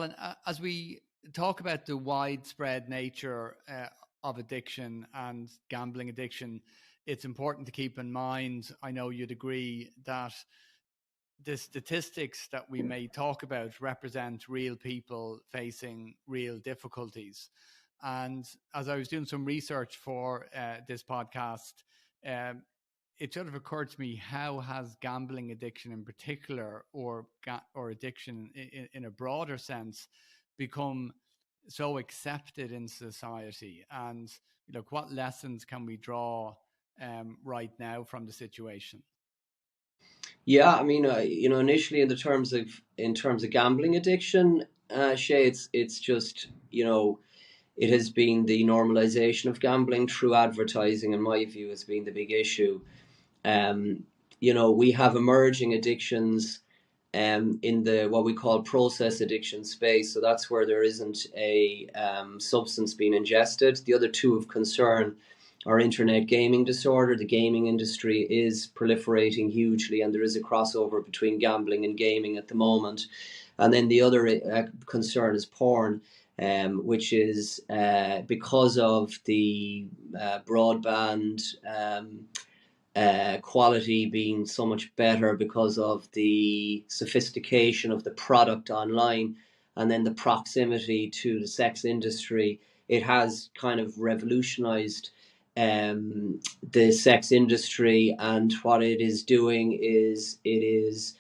And as we talk about the widespread nature of addiction and gambling addiction, it's important to keep in mind, I know you'd agree, that the statistics that we may talk about represent real people facing real difficulties. And as I was doing some research for this podcast, um, it sort of occurred to me, how has gambling addiction in particular, or addiction in a broader sense, become so accepted in society? And look, what lessons can we draw right now from the situation? Yeah, I mean, initially in terms of gambling addiction, Shay, it's just it has been the normalization of gambling through advertising, in my view, has been the big issue. Um, we have emerging addictions in the what we call process addiction space. So that's where there isn't a substance being ingested. The other two of concern are internet gaming disorder. The gaming industry is proliferating hugely, and there is a crossover between gambling and gaming at the moment. And then the other concern is porn. Which is because of the broadband quality being so much better, because of the sophistication of the product online, and then the proximity to the sex industry. It has kind of revolutionized the sex industry, and what it is doing is it is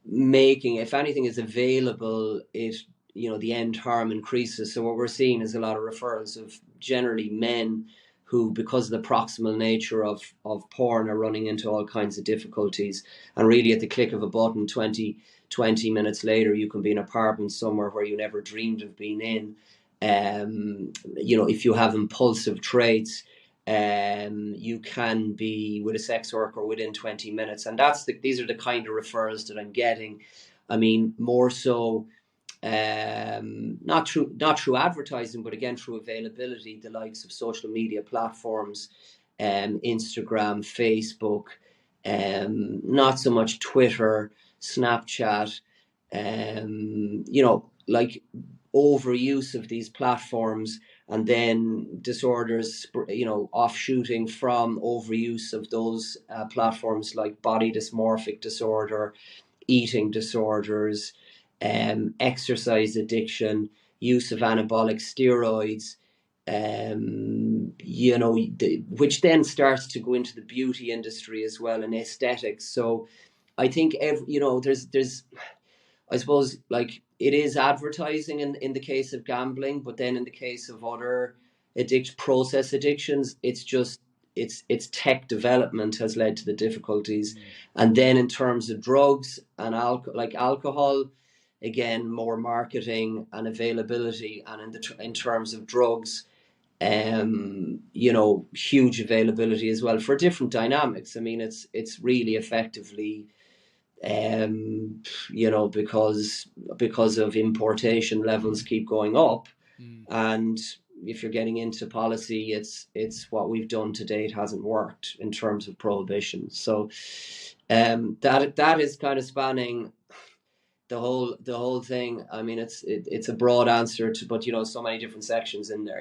making, if anything is available, it the end harm increases. So what we're seeing is a lot of referrals of generally men who, because of the proximal nature of porn, are running into all kinds of difficulties. And really, at the click of a button, 20 minutes later, you can be in an apartment somewhere where you never dreamed of being in. If you have impulsive traits, you can be with a sex worker within 20 minutes. And these are the kind of referrals that I'm getting. I mean, more so, not through advertising, but again through availability, the likes of social media platforms, Instagram, Facebook, not so much Twitter, Snapchat, like overuse of these platforms, and then disorders, offshooting from overuse of those platforms, like body dysmorphic disorder, eating disorders, exercise addiction, use of anabolic steroids, which then starts to go into the beauty industry as well, and aesthetics. So I think there's I suppose, like, it is advertising in the case of gambling, but then in the case of other process addictions, it's tech development has led to the difficulties. And then in terms of drugs and alcohol, again, more marketing and availability. And in terms of drugs, huge availability as well for different dynamics. I mean, it's really effectively, because of importation levels keep going up. And if you're getting into policy, it's what we've done to date hasn't worked in terms of prohibition. So that is kind of spanning the whole thing. I mean, it's a broad answer but so many different sections in there.